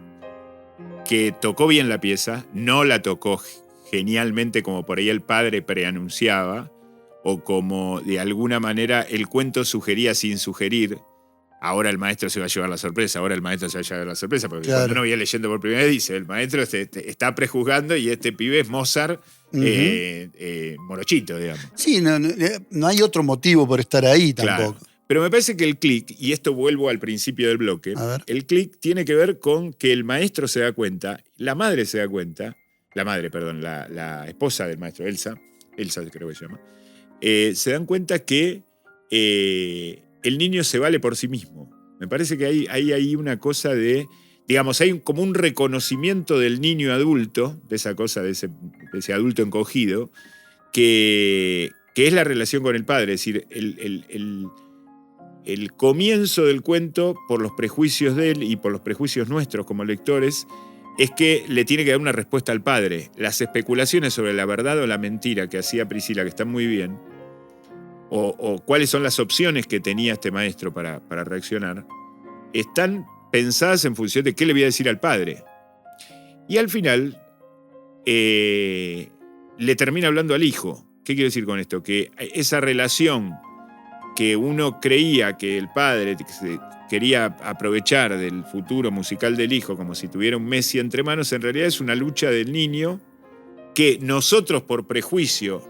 que tocó bien la pieza, no la tocó genialmente como por ahí el padre preanunciaba, o como de alguna manera el cuento sugería sin sugerir. Ahora el maestro se va a llevar la sorpresa, porque claro. cuando uno viene leyendo por primera vez dice, el maestro está prejuzgando y este pibe es Mozart morochito, digamos. Sí, no hay otro motivo por estar ahí tampoco. Claro. Pero me parece que el clic, y esto vuelvo al principio del bloque, el clic tiene que ver con que el maestro se da cuenta, la esposa del maestro, Elsa creo que se llama, se dan cuenta que el niño se vale por sí mismo. Me parece que hay una cosa de, digamos, hay como un reconocimiento del niño adulto, de esa cosa, de ese adulto encogido, que es la relación con el padre. Es decir, el comienzo del cuento, por los prejuicios de él y por los prejuicios nuestros como lectores, es que le tiene que dar una respuesta al padre. Las especulaciones sobre la verdad o la mentira que hacía Priscila, que están muy bien, o cuáles son las opciones que tenía este maestro para reaccionar, están pensadas en función de qué le voy a decir al padre. Y al final le termina hablando al hijo. ¿Qué quiero decir con esto? Que esa relación que uno creía que el padre quería aprovechar del futuro musical del hijo como si tuviera un Messi entre manos, en realidad es una lucha del niño que nosotros por prejuicio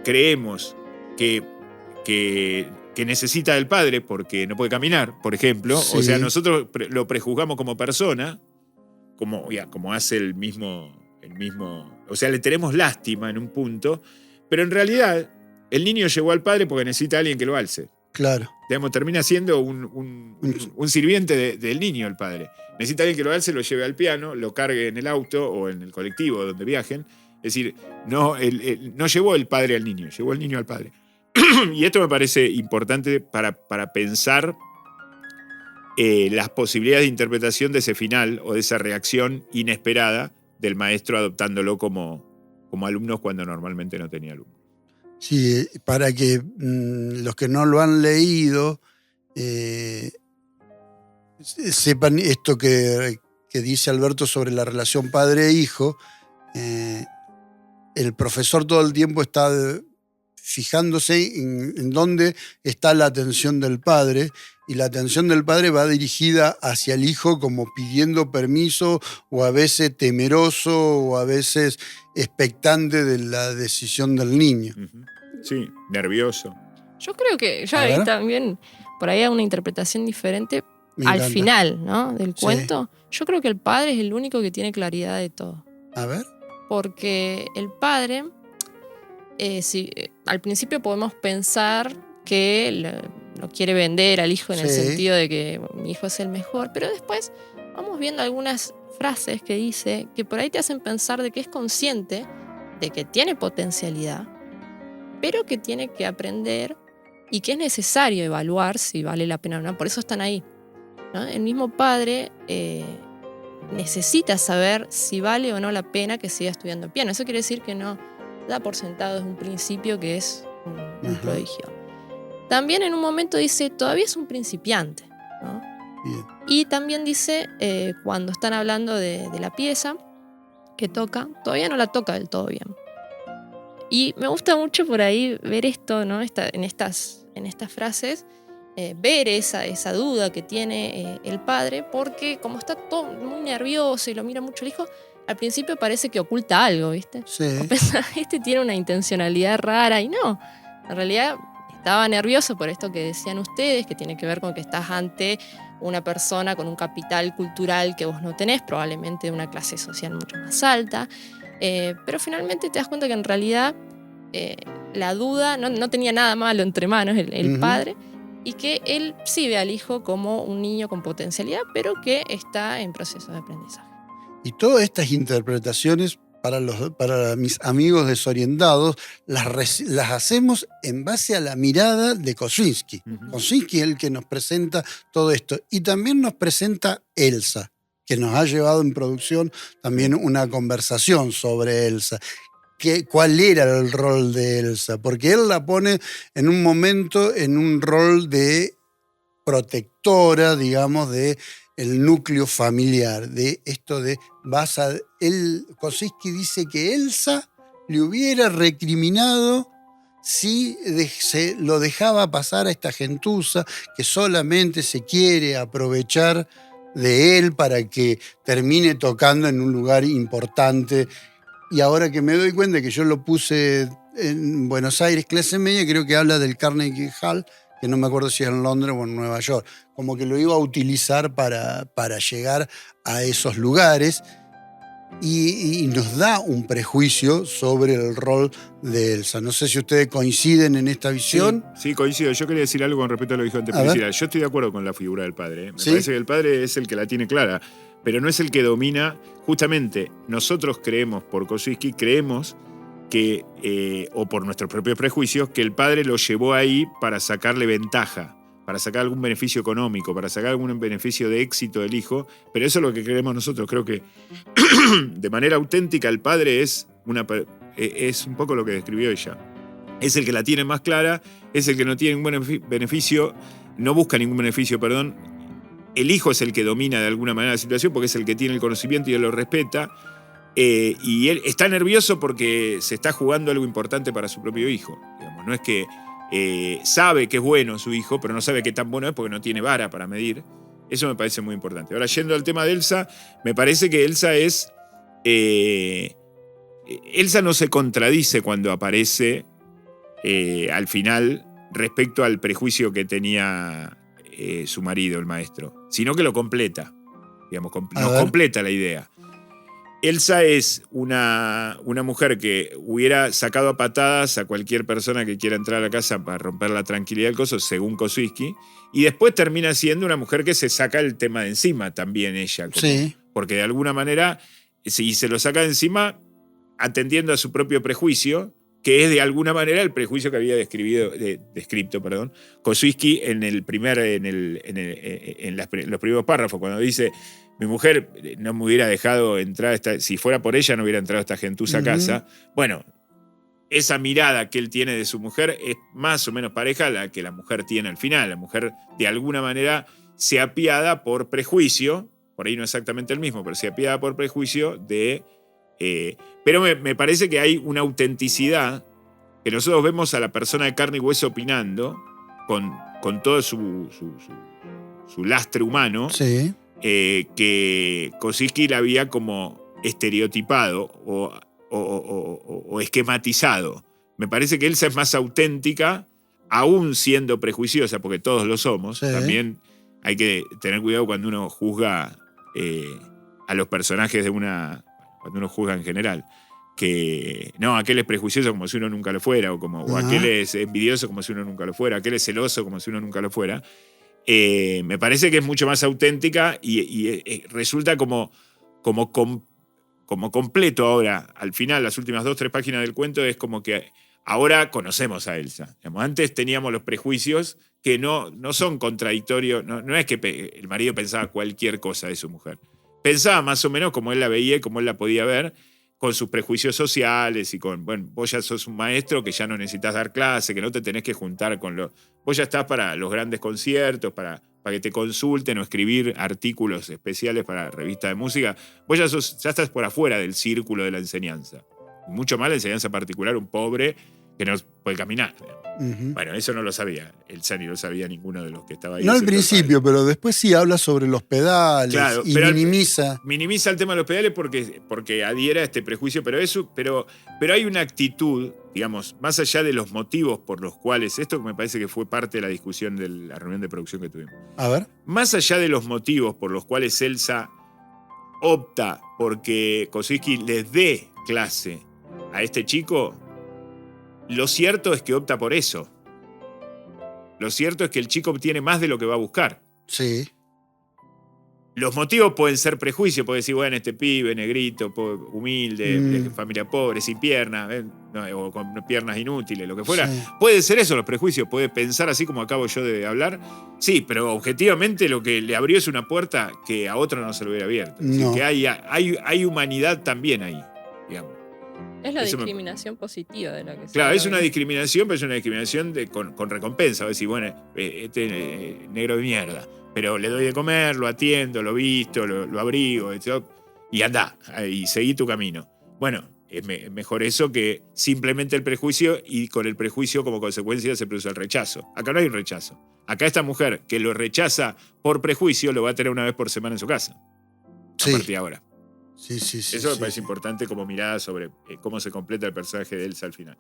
creemos que necesita del padre porque no puede caminar, por ejemplo. Sí. O sea, nosotros lo prejuzgamos como persona, como hace el mismo. O sea, le tenemos lástima en un punto, pero en realidad el niño llegó al padre porque necesita a alguien que lo alce. Claro. Digamos, termina siendo un sirviente del niño el padre. Necesita a alguien que lo alce, lo lleve al piano, lo cargue en el auto o en el colectivo donde viajen. Es decir, no llevó el padre al niño, llevó el niño al padre. Y esto me parece importante para pensar las posibilidades de interpretación de ese final o de esa reacción inesperada del maestro adoptándolo como alumnos cuando normalmente no tenía alumnos. Sí, para que los que no lo han leído sepan esto que dice Alberto sobre la relación padre-hijo. El profesor todo el tiempo está fijándose en dónde está la atención del padre, y la atención del padre va dirigida hacia el hijo como pidiendo permiso, o a veces temeroso, o a veces expectante de la decisión del niño. Sí, nervioso. Yo creo que ya A hay ver. también por ahí hay una interpretación diferente Me al encanta. final, ¿no? Del Sí. cuento. Yo creo que el padre es el único que tiene claridad de todo. A ver. Porque el padre, al principio podemos pensar que lo quiere vender al hijo en el Sí. sentido de que mi hijo es el mejor, pero después vamos viendo algunas frases que dice que por ahí te hacen pensar de que es consciente de que tiene potencialidad, pero que tiene que aprender y que es necesario evaluar si vale la pena o no. Por eso están ahí, ¿no? El mismo padre necesita saber si vale o no la pena que siga estudiando piano. Eso quiere decir que no da por sentado desde un principio que es un Ajá. prodigio. También en un momento dice, todavía es un principiante, ¿no? Bien. Y también dice, cuando están hablando de la pieza que toca, todavía no la toca del todo bien. Y me gusta mucho por ahí ver esto, ¿no? En estas frases, ver esa duda que tiene el padre, porque como está todo muy nervioso y lo mira mucho el hijo, al principio parece que oculta algo, ¿viste? Sí. O pensar, tiene una intencionalidad rara, y no. En realidad estaba nervioso por esto que decían ustedes, que tiene que ver con que estás ante una persona con un capital cultural que vos no tenés, probablemente de una clase social mucho más alta. Pero finalmente te das cuenta que en realidad la duda no tenía nada malo entre manos el Ujú. padre, y que él sí ve al hijo como un niño con potencialidad, pero que está en proceso de aprendizaje. Y todas estas interpretaciones, para mis amigos desorientados, las hacemos en base a la mirada de Kosinski. Ujú. Kosinski es el que nos presenta todo esto. Y también nos presenta Elsa, que nos ha llevado en producción también una conversación sobre Elsa. ¿Cuál era el rol de Elsa? Porque él la pone en un momento en un rol de protectora, digamos, de el núcleo familiar, de esto de Kosinski dice que Elsa le hubiera recriminado si se lo dejaba pasar a esta gentuza que solamente se quiere aprovechar de él para que termine tocando en un lugar importante. Y ahora que me doy cuenta que yo lo puse en Buenos Aires, clase media, creo que habla del Carnegie Hall, que no me acuerdo si es en Londres o en Nueva York, como que lo iba a utilizar para llegar a esos lugares, y nos da un prejuicio sobre el rol de Elsa. No sé si ustedes coinciden en esta visión. Sí, coincido. Yo quería decir algo con respecto a lo que dijo antes A ver. Priscila. Yo estoy de acuerdo con la figura del padre. Me ¿Sí? parece que el padre es el que la tiene clara, pero no es el que domina. Justamente, nosotros creemos, por Kosinski, creemos que, o por nuestros propios prejuicios, que el padre lo llevó ahí para sacarle ventaja, para sacar algún beneficio económico, para sacar algún beneficio de éxito del hijo, pero eso es lo que creemos nosotros. Creo que de manera auténtica el padre es un poco lo que describió ella. Es el que la tiene más clara, es el que no tiene ningún beneficio, no busca ningún beneficio, perdón. El hijo es el que domina de alguna manera la situación porque es el que tiene el conocimiento y él lo respeta. Y él está nervioso porque se está jugando algo importante para su propio hijo. Digamos, no es que sabe que es bueno su hijo, pero no sabe qué tan bueno es porque no tiene vara para medir. Eso me parece muy importante. Ahora, yendo al tema de Elsa, me parece que Elsa es Elsa no se contradice cuando aparece al final respecto al prejuicio que tenía su marido, el maestro, sino que lo completa, digamos, nos completa la idea. Elsa es una mujer que hubiera sacado a patadas a cualquier persona que quiera entrar a la casa para romper la tranquilidad del coso, según Kosuisky, y después termina siendo una mujer que se saca el tema de encima también ella. Sí. Porque de alguna manera, si se lo saca de encima atendiendo a su propio prejuicio, que es de alguna manera el prejuicio que había descrito Kosuisky en los primeros párrafos, cuando dice: mi mujer no me hubiera dejado entrar, si fuera por ella no hubiera entrado esta gentuza a casa. Bueno, esa mirada que él tiene de su mujer es más o menos pareja a la que la mujer tiene al final. La mujer de alguna manera se apiada por prejuicio, por ahí no exactamente el mismo, pero se apiada por prejuicio pero me parece que hay una autenticidad que nosotros vemos a la persona de carne y hueso opinando con todo su lastre humano, Sí. Que Kosuisky la había como estereotipado o esquematizado. Me parece que Elsa es más auténtica, aún siendo prejuiciosa, porque todos lo somos. Sí. También hay que tener cuidado cuando uno juzga a los personajes cuando uno juzga en general. Que no, aquel es prejuicioso como si uno nunca lo fuera, o aquel es envidioso como si uno nunca lo fuera, aquel es celoso como si uno nunca lo fuera. Me parece que es mucho más auténtica y resulta como completo ahora. Al final, las últimas 2-3 páginas del cuento es como que ahora conocemos a Elsa. Antes teníamos los prejuicios que no son contradictorios. No es que el marido pensaba cualquier cosa de su mujer. Pensaba más o menos como él la veía y como él la podía ver, con sus prejuicios sociales y vos ya sos un maestro que ya no necesitas dar clase, que no te tenés que juntar con los... Vos ya estás para los grandes conciertos, para que te consulten o escribir artículos especiales para revistas de música. Vos ya estás por afuera del círculo de la enseñanza. Mucho más la enseñanza particular, un pobre que no puede caminar. Uh-huh. Bueno, eso no lo sabía. Elsa ni lo sabía ninguno de los que estaba ahí. No al principio, pero después sí habla sobre los pedales, claro, y minimiza. Minimiza el tema de los pedales porque adhiere a este prejuicio, pero hay una actitud, digamos, más allá de los motivos por los cuales, esto me parece que fue parte de la discusión de la reunión de producción que tuvimos. A ver. Más allá de los motivos por los cuales Elsa opta porque Kosuisky les dé clase a este chico, lo cierto es que opta por eso. Lo cierto es que el chico obtiene más de lo que va a buscar. Sí. Los motivos pueden ser prejuicios, puede decir, bueno, este pibe, negrito, humilde, de familia pobre, sin piernas, o con piernas inútiles, lo que fuera. Sí. Puede ser eso los prejuicios, puede pensar así como acabo yo de hablar. Sí, pero objetivamente lo que le abrió es una puerta que a otro no se lo hubiera abierto. No. Así que hay humanidad también ahí, digamos. Es la discriminación positiva de la que se Claro, es una discriminación, pero es una discriminación con recompensa. Va a decir, bueno, este negro de mierda, pero le doy de comer, lo atiendo, lo visto, lo abrigo, etc. Y andá, y seguí tu camino. Bueno, es mejor eso que simplemente el prejuicio, y con el prejuicio como consecuencia se produce el rechazo. Acá no hay un rechazo. Acá esta mujer que lo rechaza por prejuicio lo va a tener una vez por semana en su casa. Sí. A partir de ahora. Sí, eso me parece importante como mirada sobre cómo se completa el personaje de Elsa al final.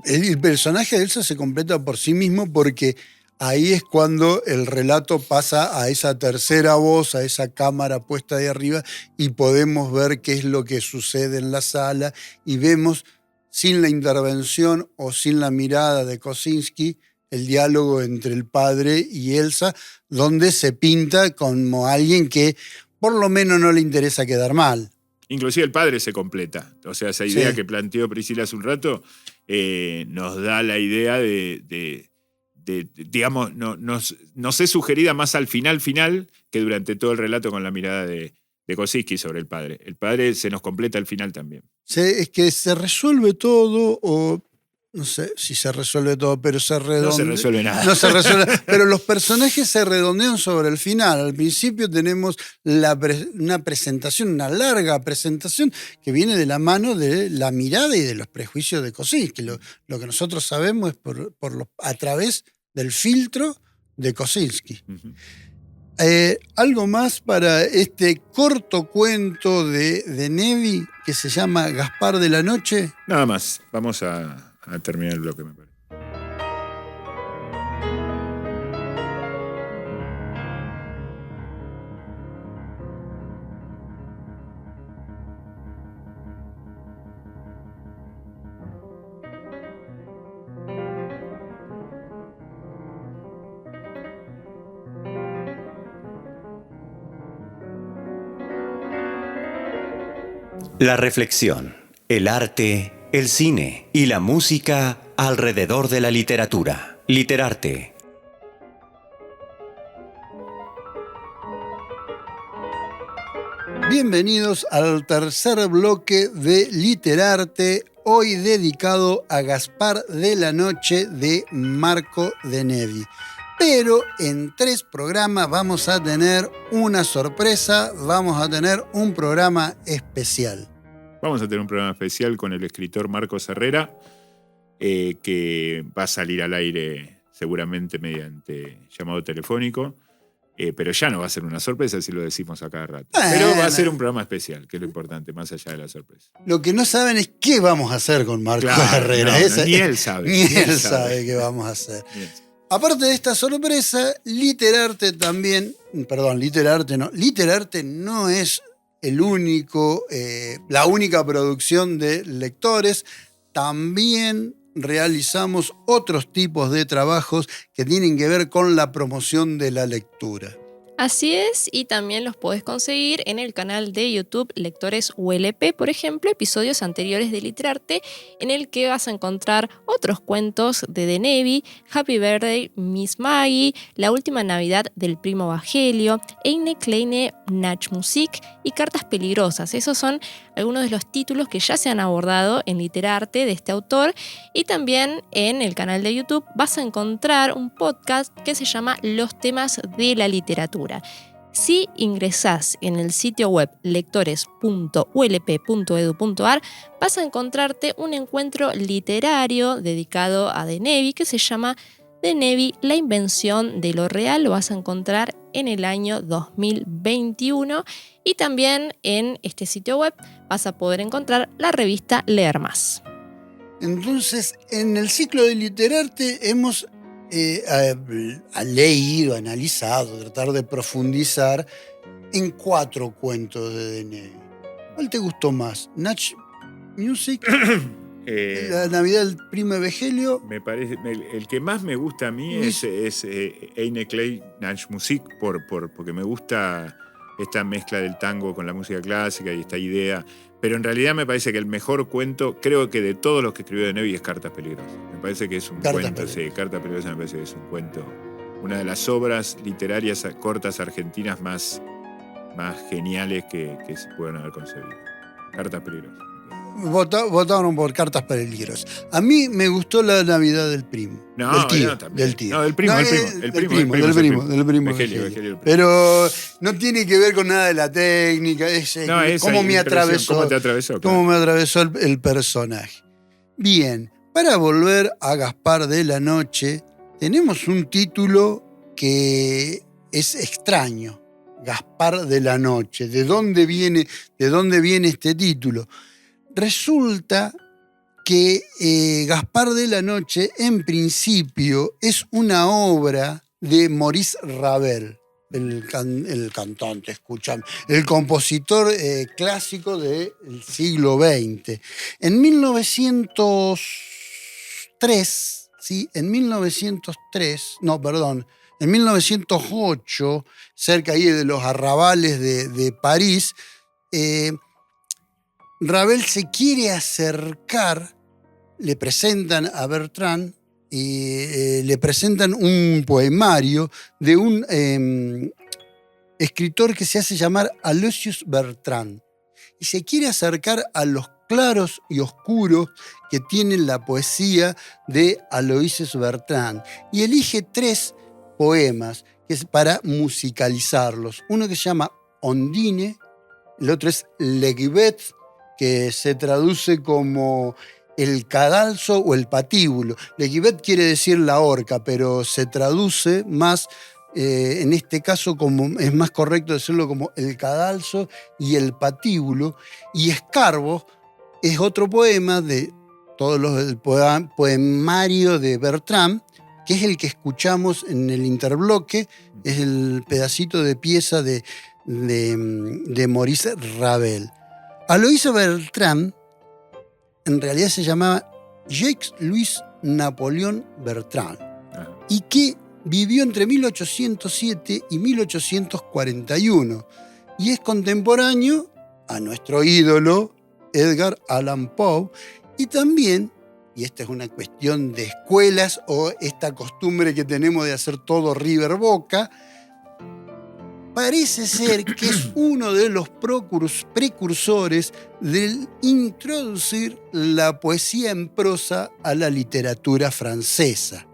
El personaje de Elsa se completa por sí mismo porque ahí es cuando el relato pasa a esa tercera voz, a esa cámara puesta ahí arriba, y podemos ver qué es lo que sucede en la sala, y vemos, sin la intervención o sin la mirada de Kosuisky, el diálogo entre el padre y Elsa, donde se pinta como alguien que por lo menos no le interesa quedar mal. Inclusive el padre se completa. O sea, esa idea que planteó Priscila hace un rato nos da la idea de digamos, nos es sugerida más al final que durante todo el relato con la mirada de Kosuisky sobre el padre. El padre se nos completa al final también. Es que se resuelve todo, o no sé si se resuelve todo, pero se redondea. No se resuelve nada. No se resuelve, pero los personajes se redondean sobre el final. Al principio tenemos una presentación, una larga presentación que viene de la mano de la mirada y de los prejuicios de Kosuisky. Lo que nosotros sabemos es a través del filtro de Kosuisky. Uh-huh. Algo más para este corto cuento de Nevi que se llama Gaspar de la Noche. Nada más, vamos a terminar el bloque, me parece. La reflexión, el arte, el cine y la música alrededor de la literatura. Literarte. Bienvenidos al tercer bloque de Literarte, hoy dedicado a Gaspar de la Noche de Marco de Nevi. Pero en 3 programas vamos a tener una sorpresa, vamos a tener un programa especial. Vamos a tener un programa especial con el escritor Marcos Herrera, que va a salir al aire seguramente mediante llamado telefónico, pero ya no va a ser una sorpresa si lo decimos a cada rato. Pero va a ser un programa especial, que es lo importante, más allá de la sorpresa. Lo que no saben es qué vamos a hacer con Marcos Herrera. Ni él sabe. Ni él sabe qué vamos a hacer. Aparte de esta sorpresa, Literarte no es el único, la única producción de lectores. También realizamos otros tipos de trabajos que tienen que ver con la promoción de la lectura. Así es, y también los podés conseguir en el canal de YouTube Lectores ULP, por ejemplo, episodios anteriores de Literarte, en el que vas a encontrar otros cuentos de Nevi, Happy Birthday, Miss Maggie, La Última Navidad del Primo Bagelio, Eine kleine Nachtmusik y Cartas Peligrosas. Esos son algunos de los títulos que ya se han abordado en Literarte de este autor, y también en el canal de YouTube vas a encontrar un podcast que se llama Los temas de la literatura. Si ingresás en el sitio web lectores.ulp.edu.ar, vas a encontrarte un encuentro literario dedicado a De Nevi que se llama De Nevi, la invención de lo real. Lo vas a encontrar en el año 2021, y también en este sitio web vas a poder encontrar la revista Leer Más. Entonces, en el ciclo de Literarte hemos leído, analizado, tratar de profundizar en 4 cuentos de Nevi. ¿Cuál te gustó más? Nachtmusik, La Navidad del Primo Bagelio. Me parece, el que más me gusta a mí es Eine kleine Nachtmusik, porque me gusta esta mezcla del tango con la música clásica y esta idea. Pero en realidad me parece que el mejor cuento, creo que de todos los que escribió De Nevi, es Cartas Peligrosas. Me parece que es un cuento, sí, Cartas Peligrosas me parece que es un cuento, una de las obras literarias cortas argentinas más geniales que se pueden haber concebido. Cartas Peligrosas. Votaron por Cartas Peligrosas. A mí me gustó La Navidad del Primo. Del tío. No, del primo. Bagelio. Pero no tiene que ver con nada de la técnica. Es cómo me atravesó. ¿Cómo te atravesó? Cómo me atravesó el personaje. Bien, para volver a Gaspar de la Noche, tenemos un título que es extraño. Gaspar de la Noche. ¿De dónde viene este título? Resulta que Gaspar de la Noche, en principio, es una obra de Maurice Ravel, el cantante, escuchame, el compositor clásico del siglo XX. En 1903, en 1908, cerca ahí de los arrabales de París, Ravel se quiere acercar, le presentan a Bertrand y le presentan un poemario de un escritor que se hace llamar Aloysius Bertrand. Y se quiere acercar a los claros y oscuros que tiene la poesía de Aloysius Bertrand. Y elige 3 poemas que es para musicalizarlos. Uno que se llama Ondine, el otro es Legibet, que se traduce como el cadalso o el patíbulo. Legibet quiere decir la horca, pero se traduce más en este caso como es más correcto decirlo como el cadalso y el patíbulo, y Escarbo es otro poema de todos el poemario de Bertrand, que es el que escuchamos en el interbloque, es el pedacito de pieza de Maurice Ravel. Aloïse Bertrand en realidad se llamaba Jacques-Louis Napoléon Bertrand, y que vivió entre 1807 y 1841, y es contemporáneo a nuestro ídolo Edgar Allan Poe, y también, y esta es una cuestión de escuelas o esta costumbre que tenemos de hacer todo River Boca, parece ser que es uno de los precursores de introducir la poesía en prosa a la literatura francesa.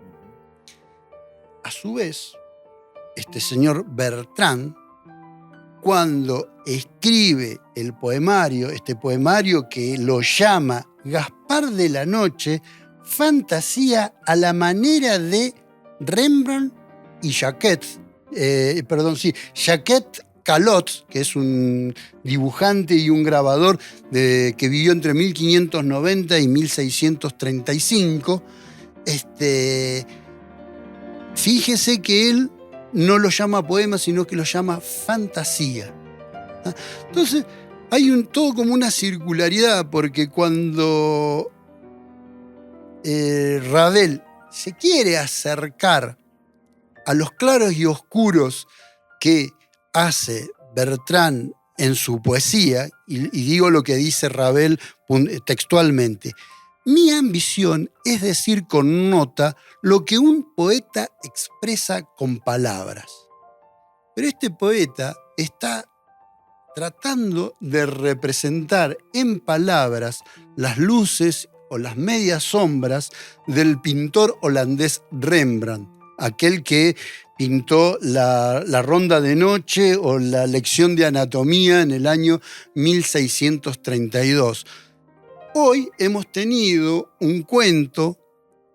A su vez, este señor Bertrand, cuando escribe el poemario, este poemario que lo llama Gaspar de la Noche, fantasía a la manera de Rembrandt y Jacques Callot, que es un dibujante y un grabador que vivió entre 1590 y 1635. Fíjese que él no lo llama poema, sino que lo llama fantasía. Entonces, hay todo como una circularidad, porque cuando Ravel se quiere acercar a los claros y oscuros que hace Bertrand en su poesía, y digo lo que dice Ravel textualmente: mi ambición es decir con nota lo que un poeta expresa con palabras. Pero este poeta está tratando de representar en palabras las luces o las medias sombras del pintor holandés Rembrandt, aquel que pintó la Ronda de Noche o la Lección de Anatomía en el año 1632. Hoy hemos tenido un cuento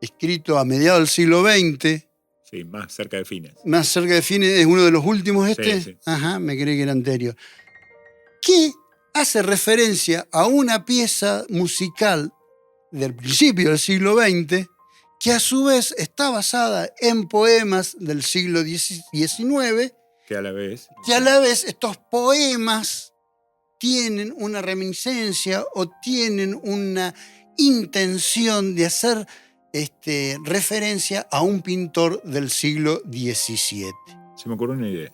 escrito a mediados del siglo XX. Sí, más cerca de fines. Más cerca de fines, es uno de los últimos Sí. Ajá, me creí que era anterior. Que hace referencia a una pieza musical del principio del siglo XX, que a su vez está basada en poemas del siglo XIX, que a la vez estos poemas tienen una reminiscencia o tienen una intención de hacer referencia a un pintor del siglo XVII. Se me ocurrió una idea.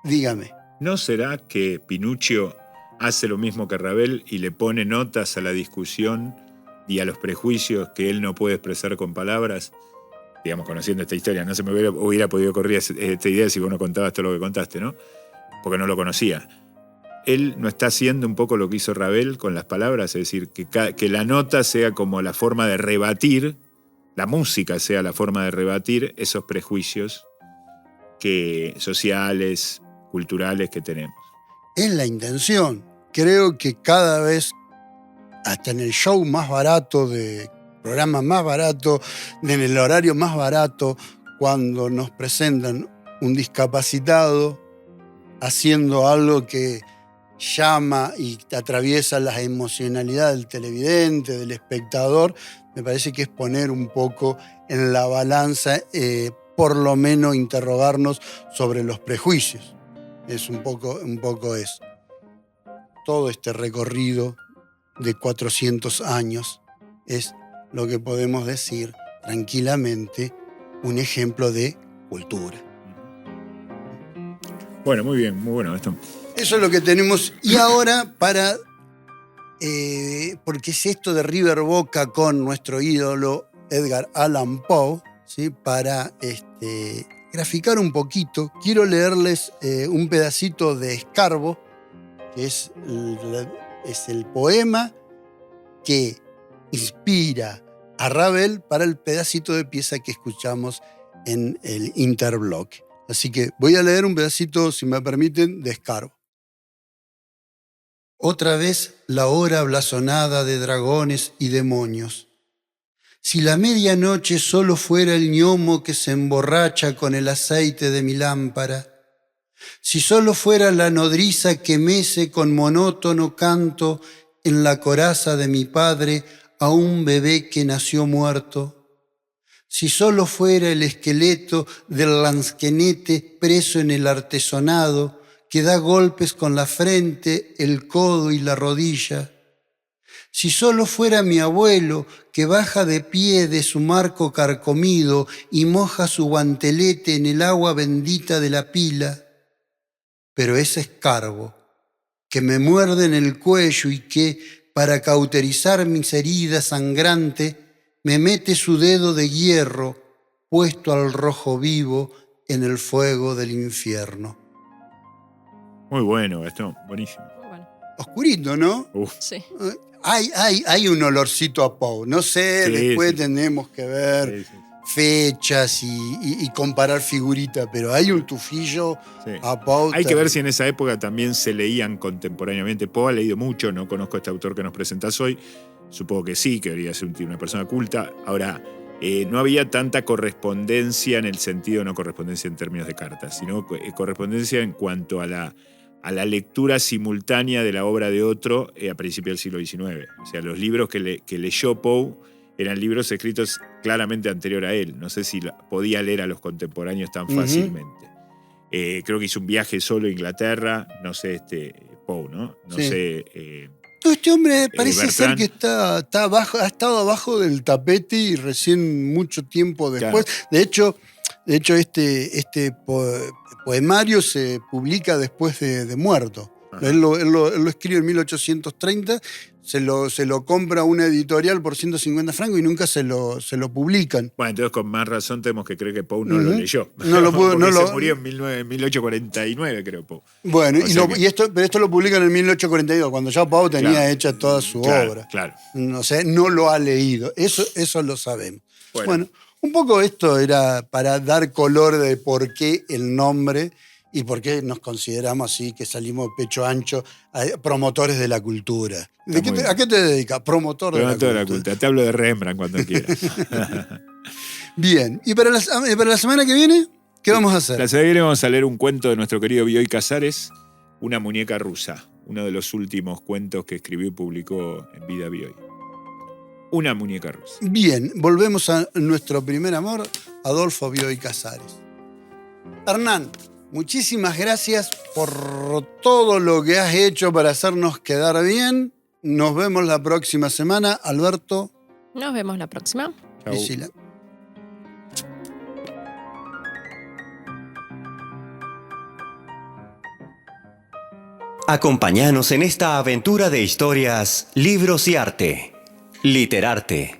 Dígame. ¿No será que Pinuccio hace lo mismo que Ravel y le pone notas a la discusión y a los prejuicios que él no puede expresar con palabras? Digamos, conociendo esta historia, no se me hubiera podido ocurrir esta idea si vos no contabas todo lo que contaste, ¿no? Porque no lo conocía. Él no está haciendo un poco lo que hizo Ravel con las palabras, es decir, que la nota sea como la forma de rebatir, la música sea la forma de rebatir esos prejuicios sociales, culturales que tenemos. Es la intención. Creo que cada vez, hasta en el show más barato, de programa más barato, en el horario más barato, cuando nos presentan un discapacitado haciendo algo que llama y atraviesa las emocionalidades del televidente, del espectador, me parece que es poner un poco en la balanza, por lo menos interrogarnos sobre los prejuicios. Es un poco eso. Todo este recorrido de 400 años es lo que podemos decir tranquilamente un ejemplo de cultura. Bueno, muy bien, muy bueno esto. Eso es lo que tenemos. Y ahora porque es esto de River Boca con nuestro ídolo Edgar Allan Poe, ¿sí? Para graficar un poquito, quiero leerles un pedacito de Escarbo, que es el poema que inspira a Ravel para el pedacito de pieza que escuchamos en el interbloque. Así que voy a leer un pedacito, si me permiten, de Escarbo. Otra vez la hora blasonada de dragones y demonios. Si la medianoche solo fuera el gnomo que se emborracha con el aceite de mi lámpara, si solo fuera la nodriza que mece con monótono canto en la coraza de mi padre a un bebé que nació muerto, si solo fuera el esqueleto del lansquenete preso en el artesonado que da golpes con la frente, el codo y la rodilla, si solo fuera mi abuelo que baja de pie de su marco carcomido y moja su guantelete en el agua bendita de la pila, pero ese escarbo que me muerde en el cuello y que, para cauterizar mis heridas sangrantes, me mete su dedo de hierro puesto al rojo vivo en el fuego del infierno. Muy bueno, Gastón, buenísimo. Bueno, Oscurito, ¿no? Uf, sí. Hay un olorcito a Poe. No sé, Sí, después sí. tenemos que ver sí. fechas y comparar figuritas, pero hay un tufillo Sí. a Poe. Hay que ver si en esa época también se leían contemporáneamente. Poe ha leído mucho, no conozco a este autor que nos presentas hoy. Supongo que sí, que debería ser una persona culta. Ahora, no había tanta correspondencia en el sentido, no correspondencia en términos de cartas, sino correspondencia en cuanto a la lectura simultánea de la obra de otro a principios del siglo XIX. O sea, los libros que leyó Poe eran libros escritos claramente anterior a él. No sé si podía leer a los contemporáneos tan fácilmente. Creo que hizo un viaje solo a Inglaterra, no sé, Poe, ¿no? No Sí. sé. No, este hombre parece ser Bertrand. que está abajo, ha estado abajo del tapete y recién mucho tiempo después. Claro. De hecho este poemario se publica después de muerto. Ajá. Él lo escribe en 1830, se lo compra una editorial por 150 francos y nunca se lo publican. Bueno, entonces con más razón tenemos que creer que Poe no lo Ujú. leyó. No lo pudo- Porque no se lo- murió en 1849, creo, Poe. Bueno, O sea que- pero esto lo publican en 1842, cuando ya Poe tenía Claro. hecha toda su Claro, obra. claro. No sé, no lo ha leído. Eso lo sabemos. Bueno. Bueno, un poco esto era para dar color de por qué el nombre y por qué nos consideramos así, que salimos pecho ancho, promotores de la cultura. Está muy bien. ¿A qué te dedicas? Promotor de Pero la no toda cultura. la culta. Te hablo de Rembrandt cuando quieras. Bien, ¿y para la semana que viene? ¿Qué vamos a hacer? La semana que viene vamos a leer un cuento de nuestro querido Bioy Casares, Una muñeca rusa, uno de los últimos cuentos que escribió y publicó en vida Bioy. Una muñeca rusa. Bien, volvemos a nuestro primer amor, Adolfo Bioy Casares. Hernán, muchísimas gracias por todo lo que has hecho para hacernos quedar bien. Nos vemos la próxima semana. Alberto, Nos vemos la próxima. Chau. Priscila. Acompáñanos en esta aventura de historias, libros y arte. Literarte.